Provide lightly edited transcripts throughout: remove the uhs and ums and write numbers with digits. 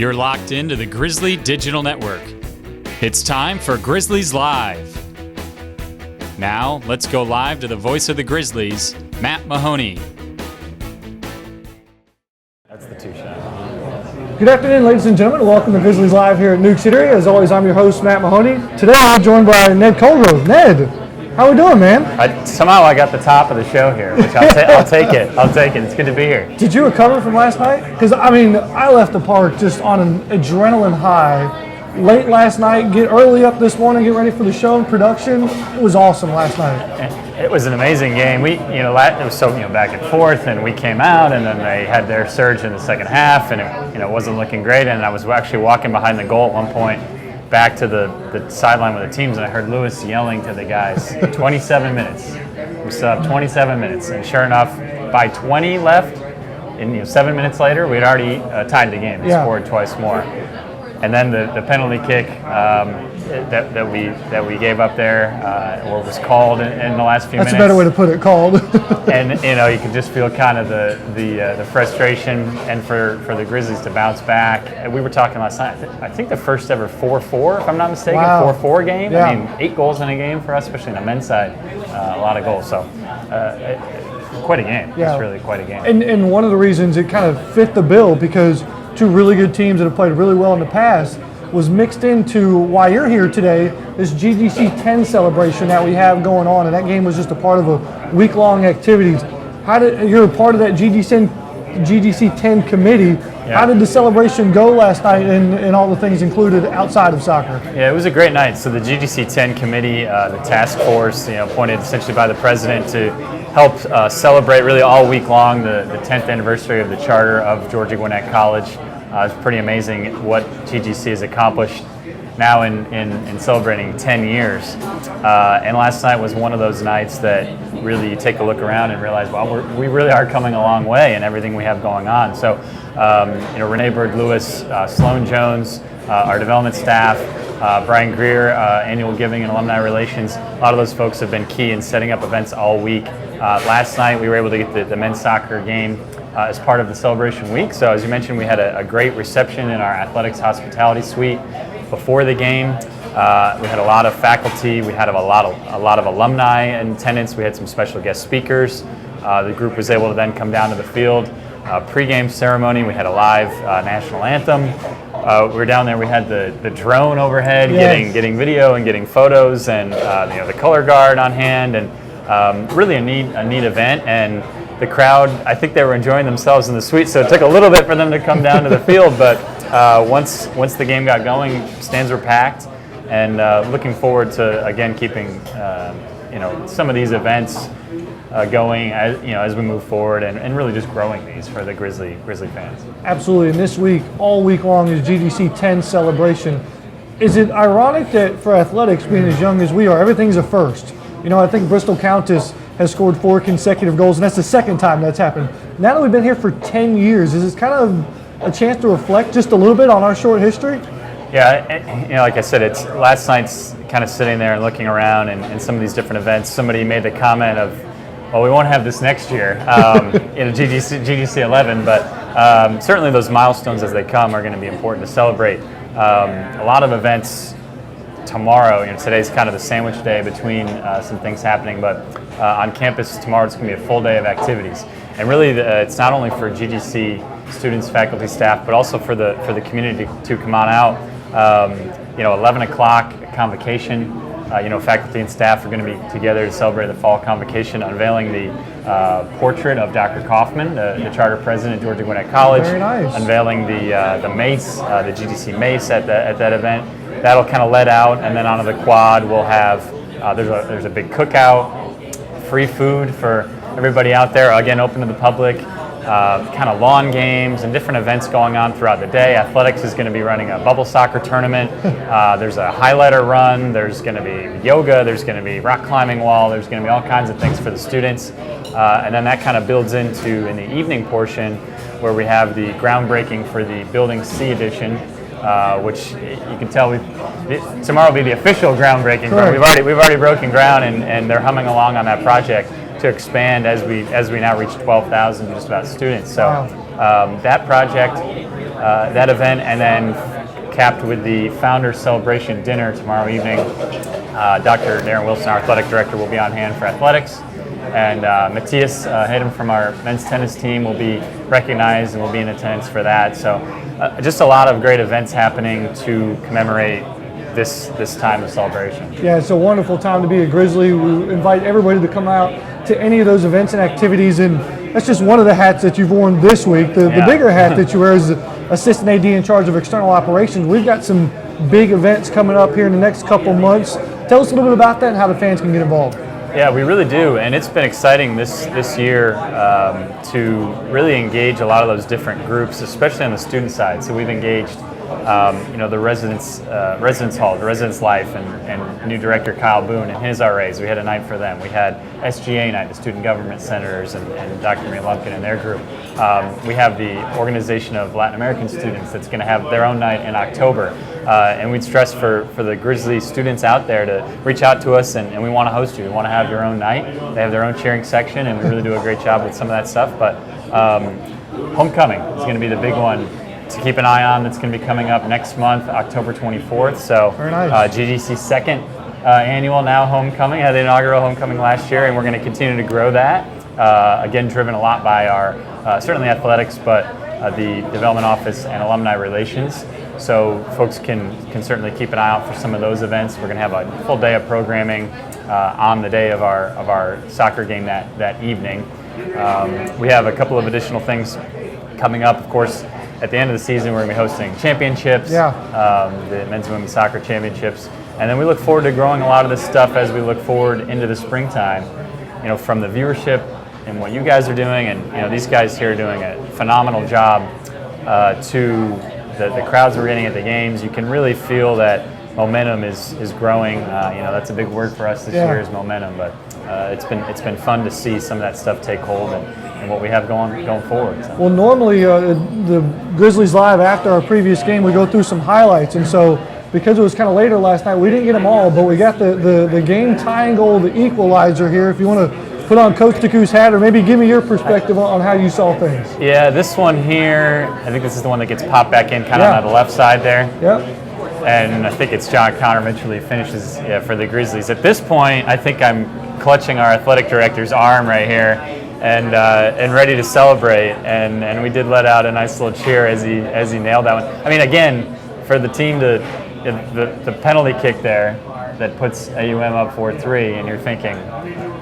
You're locked into the Grizzly Digital Network. It's time for Grizzlies Live. Now, let's go live to the voice of the Grizzlies, Matt Mahoney. That's the two shot. Good afternoon, ladies and gentlemen. Welcome to Grizzlies Live here at Newk Eatery. As always, I'm your host, Matt Mahoney. Today, I'm joined by Ned Colegrove. Ned, how we doing, man? Somehow I got the top of the show here, which I'll take it. I'll take it. It's good to be here. Did you recover from last night? Because, I left the park just on an adrenaline high. Late last night, get early up this morning, get ready for the show and production. It was awesome last night. It was an amazing game. It was so back and forth, and we came out, and then they had their surge in the second half, and it wasn't looking great. And I was actually walking behind the goal at one point, back to the sideline with the teams, and I heard Lewis yelling to the guys, 27 minutes. We still have 27 minutes, and sure enough, by 20 left, and 7 minutes later, we had already tied the game and scored twice more. And then the penalty kick that we gave up there, or was called in the last few minutes. That's a better way to put it, called. And you could just feel kind of the frustration, and for the Grizzlies to bounce back. And we were talking last night. I think the first ever 4-4, if I'm not mistaken, wow. 4-4 game. Yeah. I mean, 8 goals in a game for us, especially on the men's side. A lot of goals. So quite a game. Yeah. It's really quite a game. And one of the reasons it kind of fit the bill, because two really good teams that have played really well in the past, was mixed into why you're here today, this GDC 10 celebration that we have going on, and that game was just a part of a week-long activities. You're a part of that GDC 10 committee. Yeah. How did the celebration go last night, and all the things included outside of soccer? Yeah, it was a great night. So the GDC 10 committee, the task force, appointed essentially by the president to help celebrate really all week long the 10th anniversary of the charter of Georgia Gwinnett College. It's pretty amazing what GGC has accomplished now in celebrating 10 years. And last night was one of those nights that really you take a look around and realize, well, we really are coming a long way in everything we have going on. So, Renee Bird-Lewis, Sloan Jones, our development staff, Brian Greer, annual giving and alumni relations, a lot of those folks have been key in setting up events all week. Last night we were able to get the men's soccer game as part of the celebration week. So as you mentioned, we had a great reception in our athletics hospitality suite before the game. We had a lot of faculty. We had a lot of alumni in attendance. We had some special guest speakers. The group was able to then come down to the field. Pre-game ceremony, we had a live national anthem. We were down there. We had the drone overhead, yes, getting video and getting photos, and the color guard on hand, and really a neat event. And the crowd, I think they were enjoying themselves in the suite, so it took a little bit for them to come down to the field. But once the game got going, stands were packed, and looking forward to again keeping some of these events going as we move forward, and really just growing these for the Grizzly fans. Absolutely. And this week, all week long, is GDC 10 celebration. Is it ironic that for athletics, being as young as we are, everything's a first? I think Bristol Countess has scored 4 consecutive goals, and that's the second time that's happened. Now that we've been here for 10 years, is this kind of a chance to reflect just a little bit on our short history? Yeah, like I said, it's last night's kind of sitting there and looking around and some of these different events. Somebody made the comment of, well, we won't have this next year, GDC 11, but certainly those milestones as they come are going to be important to celebrate. A lot of events tomorrow. Today's kind of the sandwich day between some things happening, but on campus tomorrow it's going to be a full day of activities. And really, it's not only for GGC students, faculty, staff, but also for the community to come on out. 11 o'clock convocation. Faculty and staff are going to be together to celebrate the fall convocation, unveiling the portrait of Dr. Kaufman, the charter president at Georgia Gwinnett College. Very nice. Unveiling the mace, the GGC mace at that event. That'll kind of let out, and then onto the quad we'll have there's a big cookout, free food for everybody out there, again open to the public, kind of lawn games and different events going on throughout the day. Athletics is going to be running a bubble soccer tournament. There's a highlighter run. There's going to be yoga. There's going to be rock climbing wall. There's going to be all kinds of things for the students, and then that kind of builds into in the evening portion where we have the groundbreaking for the Building C edition. Which you can tell tomorrow will be the official groundbreaking. But we've already broken ground, and they're humming along on that project to expand as we now reach 12,000 just about students. So That project, that event, and then capped with the Founders Celebration Dinner tomorrow evening. Dr. Darren Wilson, our athletic director, will be on hand for athletics. And Matthias Hayden from our men's tennis team will be recognized and will be in attendance for that. So just a lot of great events happening to commemorate this time of celebration. Yeah, it's a wonderful time to be a Grizzly. We invite everybody to come out to any of those events and activities, and that's just one of the hats that you've worn this week. The bigger hat that you wear is Assistant AD in charge of external operations. We've got some big events coming up here in the next couple months. Tell us a little bit about that and how the fans can get involved. Yeah, we really do, and it's been exciting this year to really engage a lot of those different groups, especially on the student side. So we've engaged the residence hall, the residence life, and new director Kyle Boone and his RAs. We had a night for them. We had SGA night, the student government senators, and Dr. Maria Lumpkin and their group. We have the Organization of Latin American Students that's going to have their own night in October. And we'd stress for the Grizzly students out there to reach out to us, and we want to host you. We want to have your own night. They have their own cheering section, and we really do a great job with some of that stuff. But homecoming is going to be the big one to keep an eye on. That's going to be coming up next month, October 24th. So very nice. GDC's second annual now homecoming. Had the inaugural homecoming last year, and we're going to continue to grow that. Again, driven a lot by our certainly athletics, but the development office and alumni relations. So folks can certainly keep an eye out for some of those events. We're going to have a full day of programming on the day of our soccer game that evening. We have a couple of additional things coming up. Of course, at the end of the season, we're going to be hosting championships, the men's and women's soccer championships, and then we look forward to growing a lot of this stuff as we look forward into the springtime. From the viewership and what you guys are doing, and these guys here are doing a phenomenal job to the crowds we're getting at the games. You can really feel that momentum is growing. That's a big word for us this year is momentum, but it's been fun to see some of that stuff take hold and what we have going forward. So. Well, normally the Grizzlies Live after our previous game, we go through some highlights, and so because it was kind of later last night, we didn't get them all, but we got the game tying goal, the equalizer here. If you want to put on Coach DeCou's hat, or maybe give me your perspective on how you saw things. Yeah, this one here, I think this is the one that gets popped back in kind of on the left side there. Yep. And I think it's John Connor eventually finishes for the Grizzlies. At this point, I think I'm clutching our athletic director's arm right here and ready to celebrate. And we did let out a nice little cheer as he nailed that one. I mean, again, for the team to the penalty kick there that puts AUM up 4-3, and you're thinking,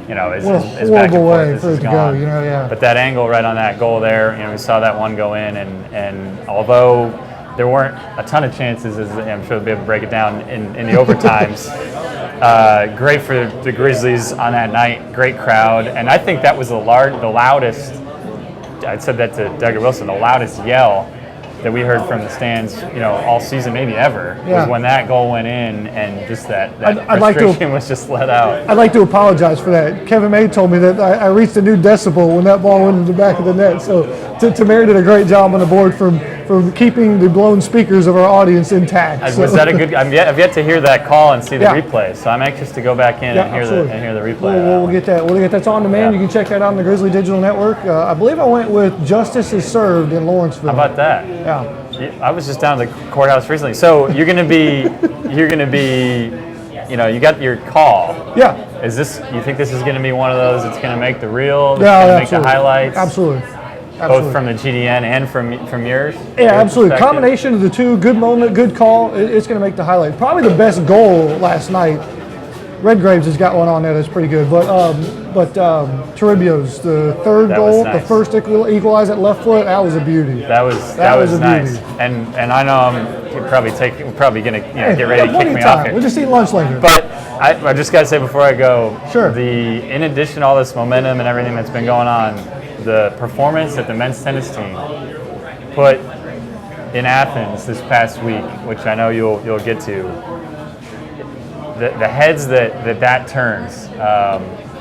is back and forth, this is gone. But that angle right on that goal there, we saw that one go in, and although there weren't a ton of chances, as I'm sure they'll be able to break it down in the overtimes. Great for the Grizzlies on that night, great crowd, and I think that was the loudest, I said that to Doug Wilson, the loudest yell that we heard from the stands, all season, maybe ever, was when that goal went in, and just that frustration was just let out. I'd like to apologize for that. Kevin May told me that I reached a new decibel when that ball went into the back of the net. So Tamara did a great job on the board from keeping the blown speakers of our audience intact. Was that a good? I've yet to hear that call and see the replay, so I'm anxious to go back in and hear the replay. We'll get that. That's on demand. You can check that out on the Grizzly Digital Network. I believe I went with Justice is Served in Lawrenceville. How about that? Yeah. I was just down at the courthouse recently. So you're going to be, you got your call. Yeah. You think this is going to be one of those that's going to make the reel, that's going to make the highlights? Absolutely. Both from the GDN and from yours? Yeah, absolutely. Combination of the two, good moment, good call, it's going to make the highlight. Probably the best goal last night. Redgraves has got one on there that's pretty good, but Toribio's the third goal, nice. The first equalize at left foot, that was a beauty. That was a nice. Beauty. And I know we're probably going to get ready to kick me off here. We'll just eat lunch later. But I just got to say before I go, sure. In addition to all this momentum and everything that's been going on, the performance that the men's tennis team put in Athens this past week, which I know you'll get to. The heads that turns,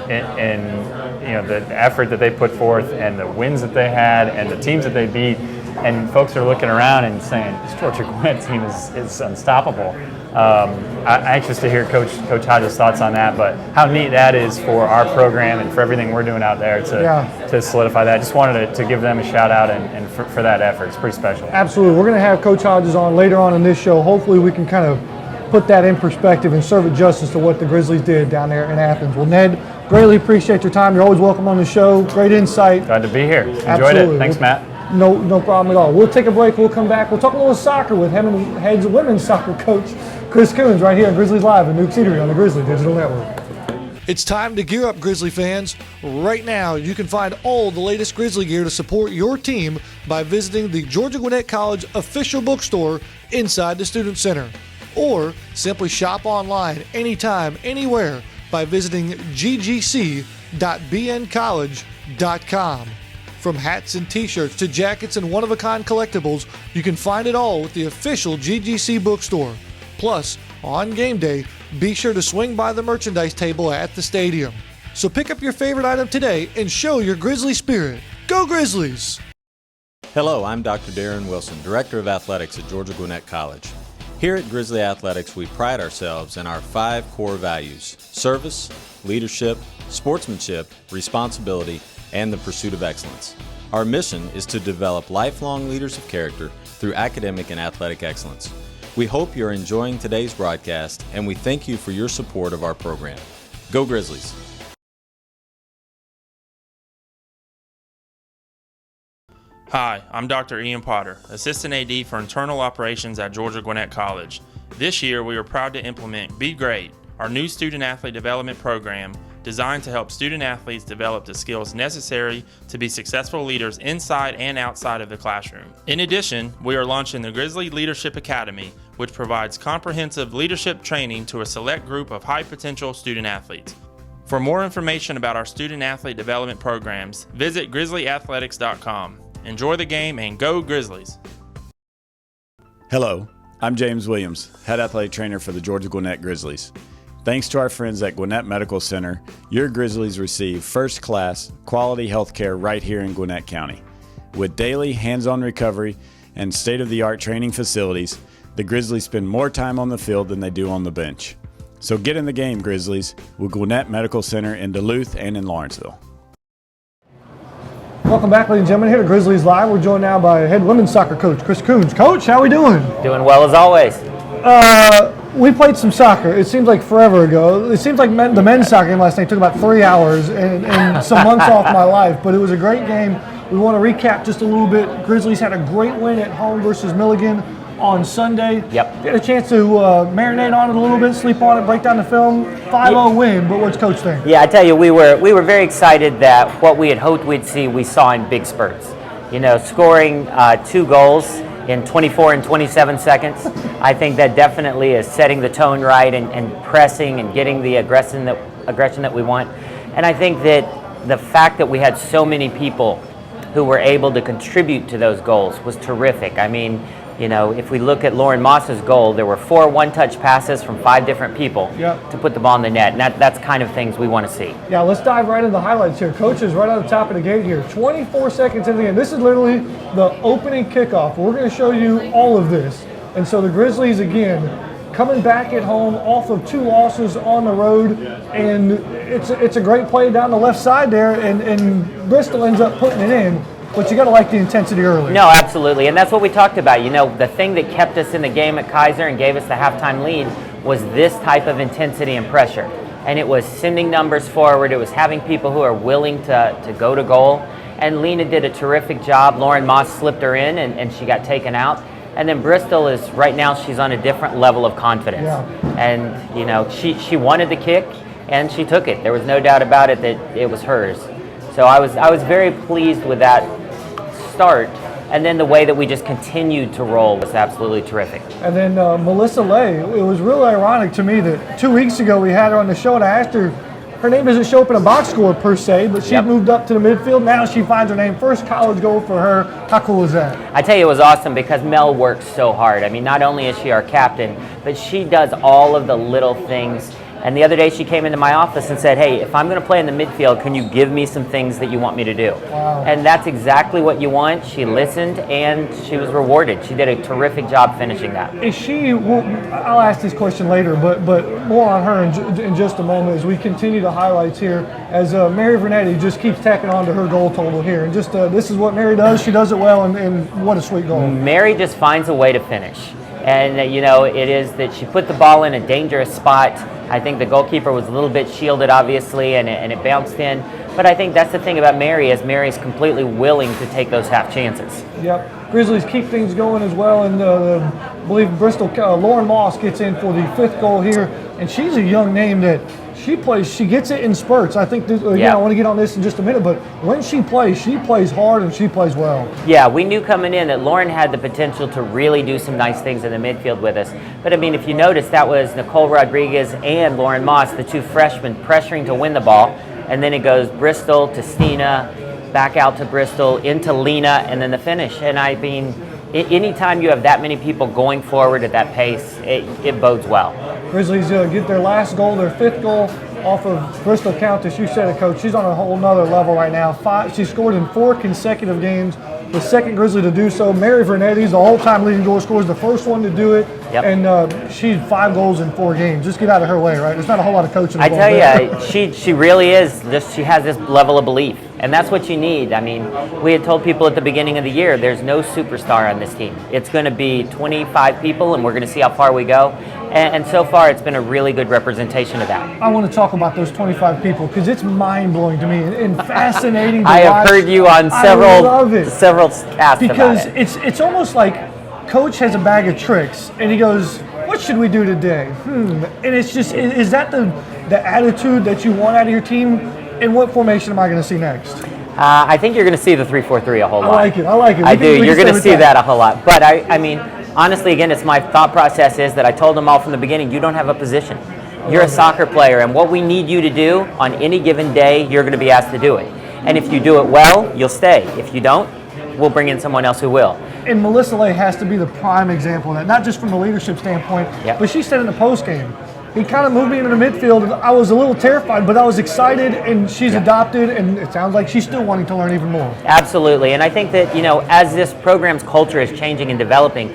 and the effort that they put forth, and the wins that they had, and the teams that they beat, and folks are looking around and saying this Georgia Gwinnett team is unstoppable. I'm anxious to hear Coach Hodges' thoughts on that, but how neat that is for our program and for everything we're doing out there to solidify that. Just wanted to give them a shout out and for that effort. It's pretty special. Absolutely. We're going to have Coach Hodges on later on in this show. Hopefully we can kind of put that in perspective and serve it justice to what the Grizzlies did down there in Athens. Well, Ned, greatly appreciate your time. You're always welcome on the show. Great insight. Glad to be here. Enjoyed Absolutely. it. Thanks, Matt. No problem at all. We'll take a break. We'll come back. We'll talk a little soccer with Head's women's soccer coach, Chris Kouns, right here on Grizzlies Live and Newk Eatery on the Grizzly Digital Network. It's time to gear up, Grizzly fans. Right now, you can find all the latest Grizzly gear to support your team by visiting the Georgia Gwinnett College official bookstore inside the Student Center. Or simply shop online anytime, anywhere by visiting ggc.bncollege.com. From hats and t-shirts to jackets and one-of-a-kind collectibles, you can find it all with the official GGC bookstore. Plus, on game day, be sure to swing by the merchandise table at the stadium. So pick up your favorite item today and show your Grizzly spirit. Go Grizzlies! Hello, I'm Dr. Darren Wilson, Director of Athletics at Georgia Gwinnett College. Here at Grizzly Athletics, we pride ourselves in our 5 core values: service, leadership, sportsmanship, responsibility, and the pursuit of excellence. Our mission is to develop lifelong leaders of character through academic and athletic excellence. We hope you're enjoying today's broadcast, and we thank you for your support of our program. Go Grizzlies! Hi, I'm Dr. Ian Potter, Assistant AD for Internal Operations at Georgia Gwinnett College. This year, we are proud to implement Be Great, our new student-athlete development program designed to help student-athletes develop the skills necessary to be successful leaders inside and outside of the classroom. In addition, we are launching the Grizzly Leadership Academy, which provides comprehensive leadership training to a select group of high-potential student-athletes. For more information about our student-athlete development programs, visit grizzlyathletics.com. Enjoy the game and go Grizzlies! Hello, I'm James Williams, Head Athletic Trainer for the Georgia Gwinnett Grizzlies. Thanks to our friends at Gwinnett Medical Center, your Grizzlies receive first-class, quality health care right here in Gwinnett County. With daily hands-on recovery and state-of-the-art training facilities, the Grizzlies spend more time on the field than they do on the bench. So get in the game, Grizzlies, with Gwinnett Medical Center in Duluth and in Lawrenceville. Welcome back, ladies and gentlemen, here to Grizzlies Live. We're joined now by head women's soccer coach, Chris Kouns. Coach, how we doing? Doing well as always. We played some soccer. It seems like forever ago. It seems like the men's soccer game last night took about 3 hours and some months off my life, but it was a great game. We want to recap just a little bit. Grizzlies had a great win at home versus Milligan on Sunday. Yep. Get a chance to marinate on it a little bit, sleep on it, break down the film. 5-0 win, but what's Coach think? Yeah, I tell you, we were very excited that what we had hoped we'd see, we saw in big spurts. You know, scoring 2 goals in 24 and 27 seconds. I think that definitely is setting the tone right and pressing and getting the aggression that we want. And I think that the fact that we had so many people who were able to contribute to those goals was terrific. I mean, you know, if we look at Lauren Moss's goal, there were 4 one-touch passes from 5 different people to put the ball in the net, and that's kind of things we want to see. Yeah, let's dive right into the highlights here. Coach is right on the top of the gate here. 24 seconds in the game. This is literally the opening kickoff. We're going to show you all of this. And so the Grizzlies, again, coming back at home off of 2 losses on the road, and it's a great play down the left side there, and Bristol ends up putting it in. But you got to like the intensity early. No, absolutely, and that's what we talked about. You know, the thing that kept us in the game at Kaiser and gave us the halftime lead was this type of intensity and pressure. And it was sending numbers forward. It was having people who are willing to go to goal. And Lena did a terrific job. Lauren Moss slipped her in, and she got taken out. And then Bristol is, right now, she's on a different level of confidence. Yeah. And, you know, she wanted the kick, and she took it. There was no doubt about it that it was hers. So I was very pleased with that start, and then the way that we just continued to roll was absolutely terrific. And then Melissa Lay, it was really ironic to me that 2 weeks ago we had her on the show and I asked her, her name doesn't show up in a box score per se, but she moved up to the midfield. Now she finds her name. First college goal for her. How cool is that? I tell you, it was awesome because Mel works so hard. I mean, not only is she our captain, but she does all of the little things And the other day she came into my office and said, hey, if I'm going to play in the midfield, can you give me some things that you want me to do? Wow. And that's exactly what you want. She listened and she was rewarded. She did a terrific job finishing that. Is she, well, I'll ask this question later, but more on her in just a moment as we continue the highlights here, as Mary Vernetti just keeps tacking on to her goal total here. And just this is what Mary does. She does it well, and what a sweet goal. Mary just finds a way to finish. And, it is that she put the ball in a dangerous spot. I think the goalkeeper was a little bit shielded, obviously, and it bounced in. But I think that's the thing about Mary, is Mary's completely willing to take those half chances. Yep. Grizzlies keep things going as well, and I believe Bristol, Lauren Moss gets in for the 5th goal here, and she's a young name that she gets it in spurts. I think, I want to get on this in just a minute, but when she plays hard and she plays well. Yeah, we knew coming in that Lauren had the potential to really do some nice things in the midfield with us. But I mean, if you notice, that was Nicole Rodriguez and Lauren Moss, the 2 freshmen, pressuring to win the ball. And then it goes Bristol to Stina, back out to Bristol, into Lena, and then the finish. And I mean, anytime you have that many people going forward at that pace, it bodes well. Grizzlies get their last goal, their 5th goal off of Bristol Countess. You said it, Coach. She's on a whole nother level right now. She scored in 4 consecutive games. The second Grizzly to do so. Mary Vernetti's the all-time leading goal scorer, the first one to do it. Yep. And she's 5 goals in 4 games. Just get out of her way, right? There's not a whole lot of coaching. I tell you, she really is. She has this level of belief, and that's what you need. I mean, we had told people at the beginning of the year, there's no superstar on this team. It's going to be 25 people, and we're going to see how far we go. And so far, it's been a really good representation of that. I want to talk about those 25 people because it's mind-blowing to me and fascinating to I have watch. heard you on several casts because about it. it's almost like Coach has a bag of tricks, and he goes, what should we do today? And it's just, is that the attitude that you want out of your team? And what formation am I going to see next? I think you're going to see the 3-4-3 a whole lot. I like it. I do. You're going to see that a whole lot. But I mean, honestly, again, it's my thought process is that I told them all from the beginning, you don't have a position. You're a soccer player, and what we need you to do on any given day, you're going to be asked to do it. And if you do it well, you'll stay. If you don't, we'll bring in someone else who will. And Melissa Lay has to be the prime example of that, not just from the leadership standpoint, but she said in the post game, he kind of moved me into the midfield, and I was a little terrified, but I was excited, and she's adopted, and it sounds like she's still wanting to learn even more. Absolutely, and I think that, as this program's culture is changing and developing,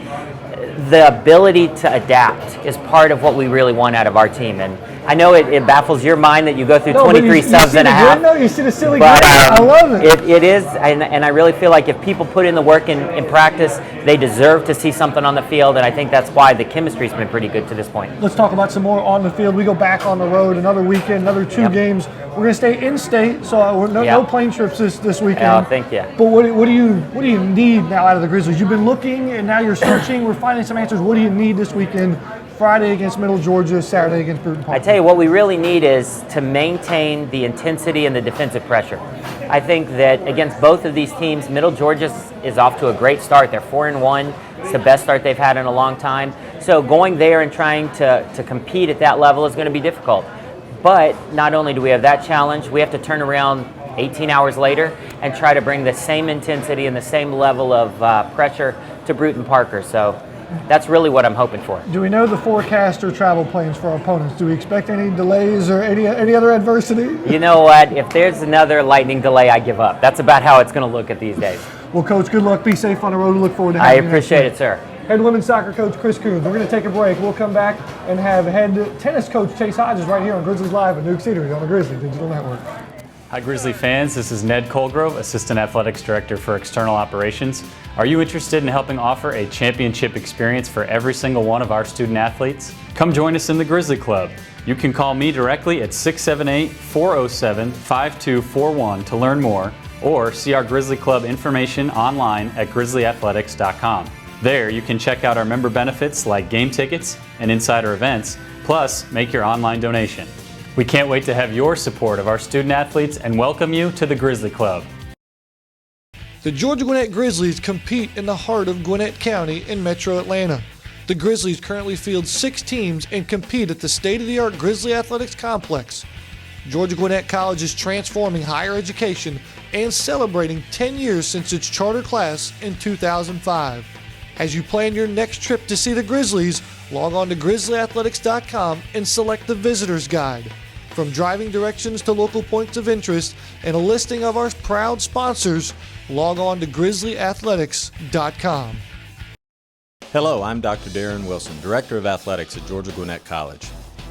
the ability to adapt is part of what we really want out of our team. And I know it baffles your mind that you go through 23 subs and a half. No, you see the silly but, grin. I love it. It is, and I really feel like if people put in the work in practice, they deserve to see something on the field, and I think that's why the chemistry's been pretty good to this point. Let's talk about some more on the field. We go back on the road, another weekend, another 2 games. We're going to stay in state, so no plane trips this weekend. Oh, thank you. But what do you need now out of the Grizzlies? You've been looking, and now you're searching. We're finding some answers. What do you need this weekend? Friday against Middle Georgia, Saturday against Bruton Park. I tell you what we really need is to maintain the intensity and the defensive pressure. I think that against both of these teams, Middle Georgia is off to a great start. They're 4-1. It's the best start they've had in a long time. So going there and trying to compete at that level is going to be difficult. But not only do we have that challenge, we have to turn around 18 hours later and try to bring the same intensity and the same level of pressure to Bruton Parker. So that's really what I'm hoping for. Do we know the forecast or travel plans for our opponents? Do we expect any delays or any other adversity? You know what? If there's another lightning delay, I give up. That's about how it's going to look at these days. Well, Coach, good luck. Be safe on the road. We look forward to having you. I appreciate it, sir. Head women's soccer coach Chris Kouns. We're going to take a break. We'll come back and have head tennis coach Chase Hodges right here on Grizzlies Live at Newk Eatery on the Grizzly Digital Network. Hi Grizzly fans, this is Ned Colegrove, Assistant Athletics Director for External Operations. Are you interested in helping offer a championship experience for every single one of our student athletes? Come join us in the Grizzly Club. You can call me directly at 678-407-5241 to learn more, or see our Grizzly Club information online at grizzlyathletics.com. There you can check out our member benefits like game tickets and insider events, plus make your online donation. We can't wait to have your support of our student athletes and welcome you to the Grizzly Club. The Georgia Gwinnett Grizzlies compete in the heart of Gwinnett County in Metro Atlanta. The Grizzlies currently field 6 teams and compete at the state-of-the-art Grizzly Athletics Complex. Georgia Gwinnett College is transforming higher education and celebrating 10 years since its charter class in 2005. As you plan your next trip to see the Grizzlies, log on to grizzlyathletics.com and select the Visitor's Guide. From driving directions to local points of interest and a listing of our proud sponsors, log on to grizzlyathletics.com. Hello, I'm Dr. Darren Wilson, Director of Athletics at Georgia Gwinnett College.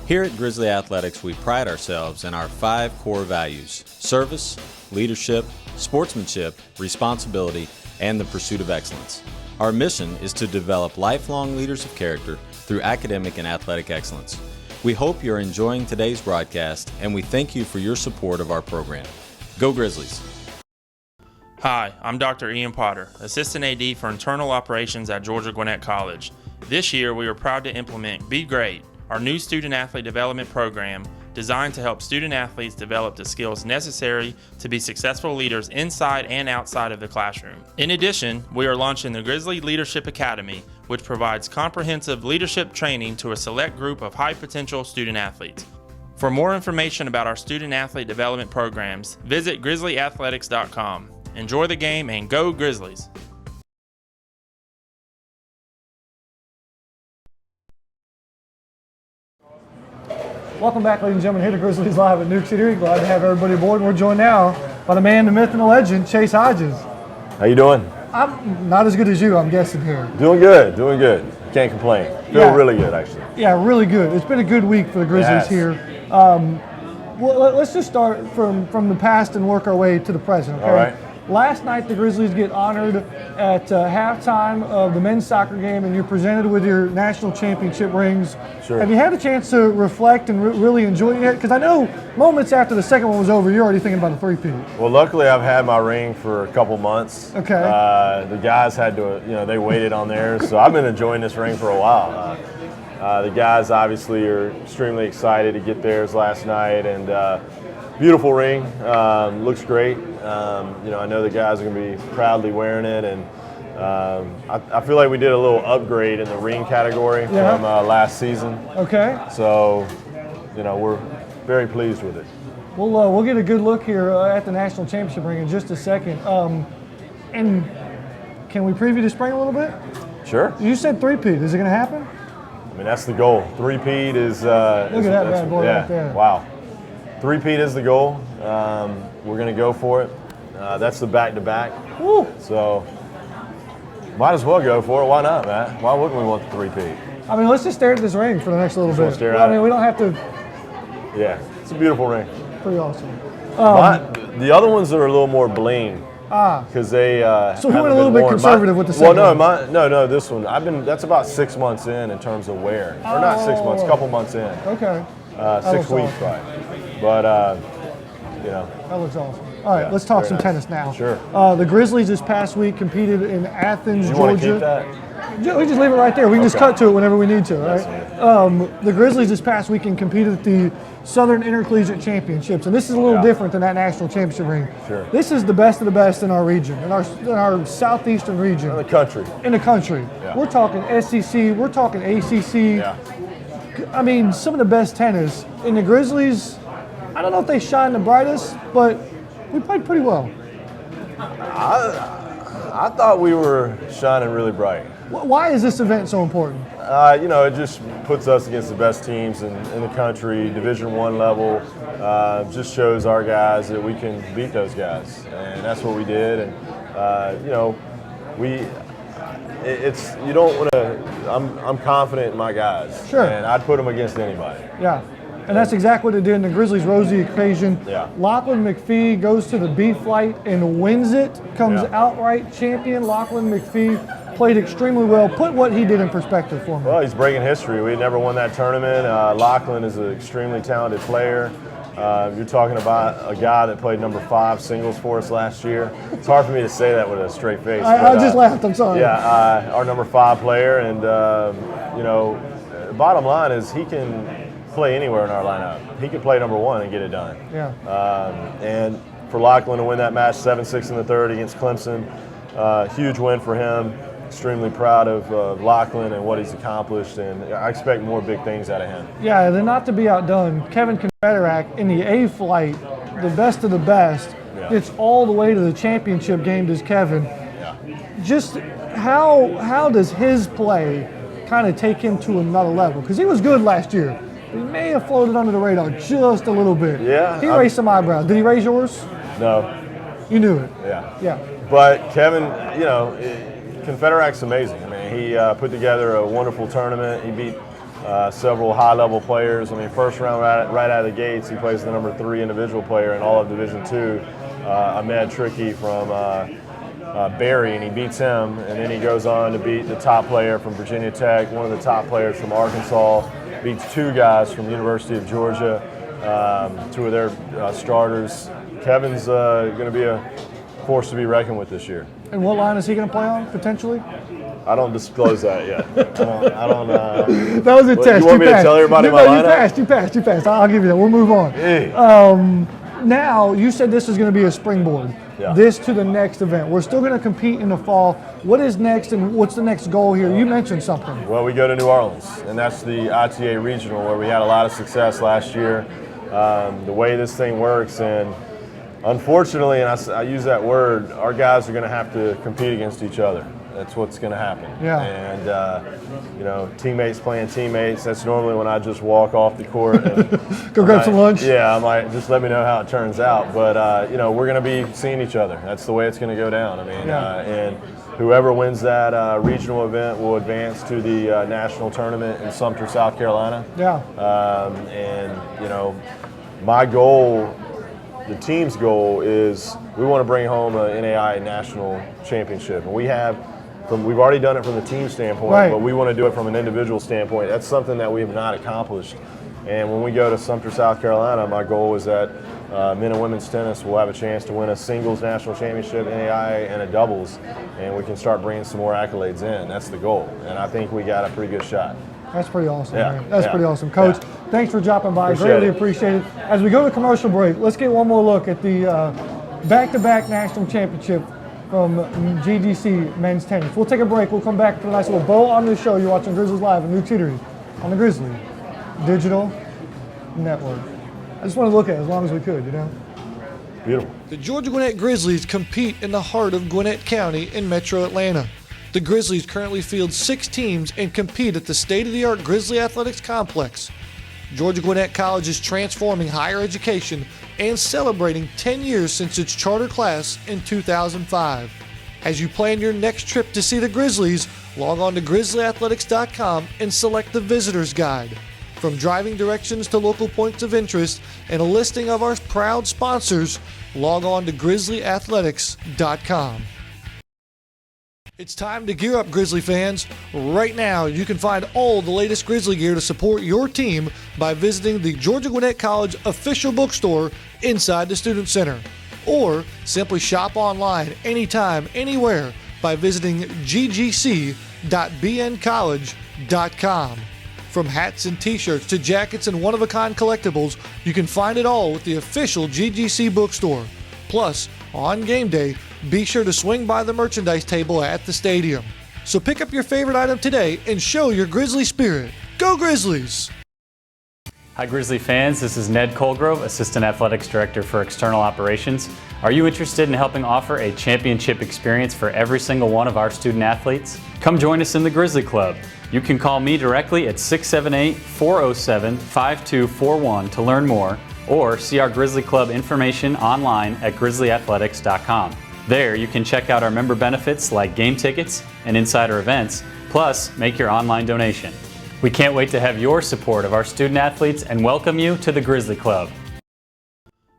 Here at Grizzly Athletics, we pride ourselves in our 5 core values: service, leadership, sportsmanship, responsibility, and the pursuit of excellence. Our mission is to develop lifelong leaders of character through academic and athletic excellence. We hope you're enjoying today's broadcast, and we thank you for your support of our program. Go Grizzlies! Hi, I'm Dr. Ian Potter, Assistant AD for Internal Operations at Georgia Gwinnett College. This year, we are proud to implement Be Great, our new student athlete development program designed to help student athletes develop the skills necessary to be successful leaders inside and outside of the classroom. In addition, we are launching the Grizzly Leadership Academy, which provides comprehensive leadership training to a select group of high-potential student athletes. For more information about our student athlete development programs, visit grizzlyathletics.com. Enjoy the game and go Grizzlies! Welcome back, ladies and gentlemen, here to Grizzlies Live at Newk Eatery. Glad to have everybody aboard. We're joined now by the man, the myth, and the legend, Chase Hodges. How you doing? I'm not as good as you, I'm guessing here. Doing good, doing good. Can't complain. Feel really good, actually. Yeah, really good. It's been a good week for the Grizzlies here. Well, let's just start from the past and work our way to the present, okay? All right. Last night, the Grizzlies get honored at halftime of the men's soccer game, and you're presented with your national championship rings. Sure. Have you had a chance to reflect and really enjoy it yet? Because I know moments after the second one was over, you're already thinking about a three-peat. Well, luckily, I've had my ring for a couple months. Okay. The guys had to, they waited on theirs, so I've been enjoying this ring for a while. The guys obviously are extremely excited to get theirs last night, and beautiful ring, looks great. I know the guys are going to be proudly wearing it, and I feel like we did a little upgrade in the ring category from last season. Okay. So, we're very pleased with it. We'll get a good look here at the national championship ring in just a second. And can we preview the spring a little bit? Sure. You said three-peat. Is it going to happen? I mean, that's the goal. Three-peat is. Look at that bad boy right there. Wow. Three-peat is the goal. We're going to go for it. That's the back-to-back. Woo. So, might as well go for it. Why not, man? Why wouldn't we want the three-peat? I mean, let's just stare at this ring for the next little bit. Stare at I mean, we don't have to. Yeah, it's a beautiful ring. Pretty awesome. The other ones are a little more bling. Because they. So we went a little bit conservative with the second one. No, this one. That's about 6 months in terms of wear. Or not 6 months, a couple months in. Okay. 6 weeks awesome. probably. But that looks awesome. All right, let's talk some tennis now. Sure. The Grizzlies this past week competed in Athens, You Georgia. want to keep that? We just leave it right there. We can just cut to it whenever we need to, right? That's The Grizzlies this past weekend competed at the Southern Intercollegiate Championships, and this is a little different than that national championship ring. Sure. This is the best of the best in our region, in our southeastern region. In the country. In the country. Yeah. We're talking SEC, we're talking ACC. Yeah. I mean, some of the best tennis. And the Grizzlies, I don't know if they shine the brightest, but we played pretty well. I thought we were shining really bright. Why is this event so important? It just puts us against the best teams in the country, Division I level. Just shows our guys that we can beat those guys, and that's what we did. And you don't want to. I'm confident in my guys, Sure. and I'd put them against anybody. Yeah. And that's exactly what they did in the Grizzlies' rosy occasion. Yeah. Lachlan McPhee goes to the B flight and wins it, comes Yeah. outright champion. Lachlan McPhee played extremely well. Put what he did in perspective for me. Well, he's breaking history. We never won that tournament. Lachlan is an extremely talented player. You're talking about a guy that played number 5 singles for us last year. It's hard for me to say that with a straight face. I just laughed. I'm sorry. Yeah, our number 5 player, and bottom line is he can play anywhere in our lineup. He can play number 1 and get it done. Yeah. And for Lachlan to win that match 7-6 in the third against Clemson, huge win for him. Extremely proud of Lachlan and what he's accomplished, and I expect more big things out of him. Yeah, and then not to be outdone, Kevin Confederak in the A flight, the best of the best, gets all the way to the championship game, does Kevin. Just how does his play kind of take him to another level? Because he was good last year. He may have floated under the radar just a little bit. Yeah. He raised some eyebrows. Did he raise yours? No. You knew it. Yeah. Yeah. But Kevin, Confederac's amazing. I mean, he put together a wonderful tournament. He beat several high-level players. I mean, first round right out of the gates, he plays the number 3 individual player in all of Division II, Ahmed Tricky from Barry, and he beats him. And then he goes on to beat the top player from Virginia Tech, one of the top players from Arkansas, beats 2 guys from the University of Georgia, 2 of their starters. Kevin's going to be a force to be reckoned with this year. And what line is he going to play on, potentially? I don't disclose that yet. I don't that was a test. You want me to tell everybody my lineup? You passed. I'll give you that. We'll move on. Hey. Now, you said this is going to be a springboard. Yeah. This to the next event. We're still going to compete in the fall. What is next and what's the next goal here? You mentioned something. Well, we go to New Orleans, and that's the ITA Regional where we had a lot of success last year. The way this thing works, and unfortunately, and I use that word, our guys are going to have to compete against each other. That's what's going to happen. Yeah. And, teammates playing teammates, that's normally when I just walk off the court. And Go grab some lunch? Yeah, I'm like, just let me know how it turns out. But, we're going to be seeing each other. That's the way it's going to go down. I mean, and whoever wins that regional event will advance to the national tournament in Sumter, South Carolina. Yeah. My goal, the team's goal is we want to bring home an NAI national championship. And we've already done it from the team standpoint, right, but we want to do it from an individual standpoint. That's something that we have not accomplished. And when we go to Sumter, South Carolina, my goal is that men and women's tennis will have a chance to win a singles national championship, NAI, and a doubles, and we can start bringing some more accolades in. That's the goal. And I think we got a pretty good shot. That's pretty awesome, yeah, man. That's yeah, pretty awesome. Coach, thanks for dropping by. Greatly appreciate it. As we go to commercial break, let's get one more look at the back-to-back national championship from GGC men's tennis. We'll take a break. We'll come back for a nice little bow on the show. You're watching Grizzlies Live and Newk Eatery on the Grizzly Digital Network. I just want to look at it as long as we could, Beautiful. The Georgia Gwinnett Grizzlies compete in the heart of Gwinnett County in metro Atlanta. The Grizzlies currently field 6 teams and compete at the state-of-the-art Grizzly Athletics Complex. Georgia Gwinnett College is transforming higher education and celebrating 10 years since its charter class in 2005. As you plan your next trip to see the Grizzlies, log on to grizzlyathletics.com and select the Visitor's Guide. From driving directions to local points of interest and a listing of our proud sponsors, log on to grizzlyathletics.com. It's time to gear up, Grizzly fans. Right now, you can find all the latest Grizzly gear to support your team by visiting the Georgia Gwinnett College official bookstore inside the Student Center. Or simply shop online anytime, anywhere by visiting ggc.bncollege.com. From hats and t-shirts to jackets and one-of-a-kind collectibles, you can find it all with the official GGC bookstore. Plus, on game day, be sure to swing by the merchandise table at the stadium. So pick up your favorite item today and show your Grizzly spirit. Go Grizzlies! Hi Grizzly fans, this is Ned Colegrove, Assistant Athletics Director for External Operations. Are you interested in helping offer a championship experience for every single one of our student athletes? Come join us in the Grizzly Club. You can call me directly at 678-407-5241 to learn more, or see our Grizzly Club information online at grizzlyathletics.com. There you can check out our member benefits like game tickets and insider events, plus make your online donation. We can't wait to have your support of our student athletes and welcome you to the Grizzly Club.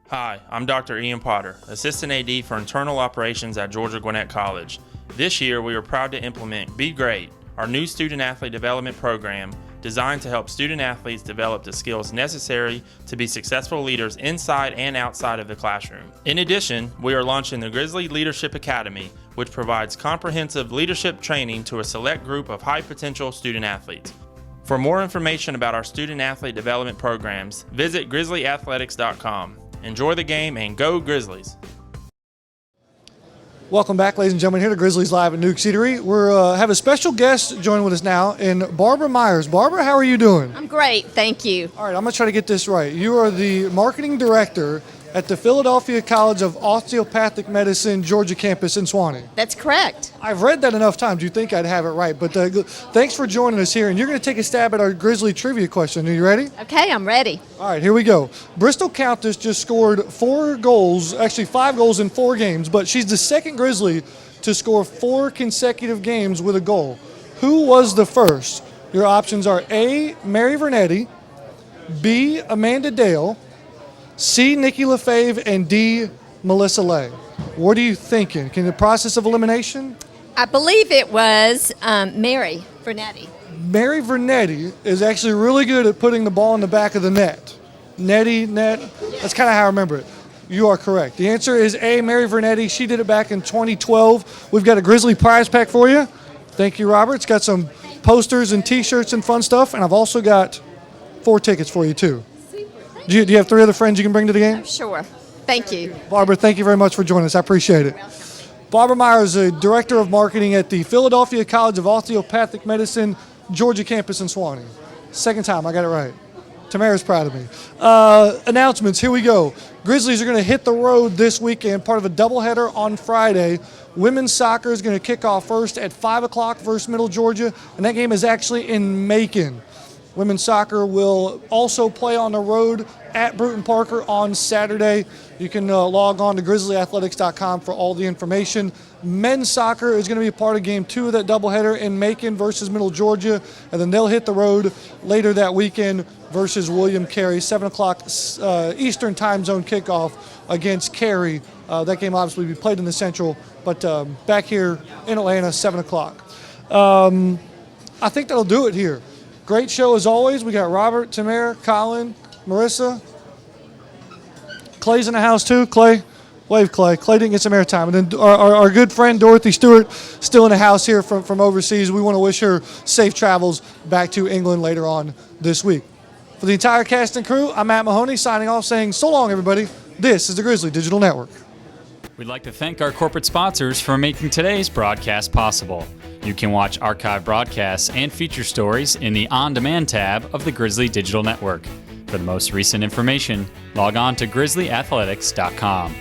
Hi, I'm Dr. Ian Potter, Assistant AD for Internal Operations at Georgia Gwinnett College. This year we are proud to implement Be Great, our new student athlete development program designed to help student athletes develop the skills necessary to be successful leaders inside and outside of the classroom. In addition, we are launching the Grizzly Leadership Academy, which provides comprehensive leadership training to a select group of high-potential student athletes. For more information about our student athlete development programs, visit grizzlyathletics.com. Enjoy the game and go Grizzlies! Welcome back, ladies and gentlemen, here to Grizzlies Live at Newk Eatery. We have a special guest joining with us now in Barbara Myers. Barbara, how are you doing? I'm great, thank you. All right, I'm going to try to get this right. You are the marketing director at the Philadelphia College of Osteopathic Medicine, Georgia campus in Suwanee. That's correct. I've read that enough times. You'd think I'd have it right. But thanks for joining us here. And you're going to take a stab at our Grizzly trivia question. Are you ready? Okay, I'm ready. All right, here we go. Bristol Countess just scored 4 goals, actually 5 goals in 4 games, but she's the second Grizzly to score 4 consecutive games with a goal. Who was the first? Your options are A, Mary Vernetti, B, Amanda Dale, C, Nikki LaFave, and D, Melissa Lay. What are you thinking? Can the process of elimination? I believe it was Mary Vernetti. Mary Vernetti is actually really good at putting the ball in the back of the net. Netty, net, that's kind of how I remember it. You are correct. The answer is A, Mary Vernetti. She did it back in 2012. We've got a Grizzly prize pack for you. Thank you, Robert. It's got some posters and T-shirts and fun stuff, and I've also got 4 tickets for you, too. Do you have 3 other friends you can bring to the game? Sure. Thank you. Barbara, thank you very much for joining us. I appreciate it. Barbara Meyer is the Director of Marketing at the Philadelphia College of Osteopathic Medicine, Georgia campus in Suwanee. Second time, I got it right. Tamara's proud of me. Announcements, here we go. Grizzlies are going to hit the road this weekend, part of a doubleheader on Friday. Women's soccer is going to kick off first at 5 o'clock versus Middle Georgia, and that game is actually in Macon. Women's soccer will also play on the road at Bruton Parker on Saturday. You can log on to grizzlyathletics.com for all the information. Men's soccer is going to be a part of Game 2 of that doubleheader in Macon versus Middle Georgia, and then they'll hit the road later that weekend versus William Carey, 7 o'clock Eastern time zone kickoff against Carey. That game obviously will be played in the Central, but back here in Atlanta, 7 o'clock. I think that'll do it here. Great show as always. We got Robert, Tamara, Colin, Marissa. Clay's in the house too. Clay, wave Clay. Clay didn't get some airtime. And then our good friend Dorothy Stewart still in the house here from overseas. We want to wish her safe travels back to England later on this week. For the entire cast and crew, I'm Matt Mahoney signing off saying so long, everybody. This is the Grizzly Digital Network. We'd like to thank our corporate sponsors for making today's broadcast possible. You can watch archive broadcasts and feature stories in the On Demand tab of the Grizzly Digital Network. For the most recent information, log on to grizzlyathletics.com.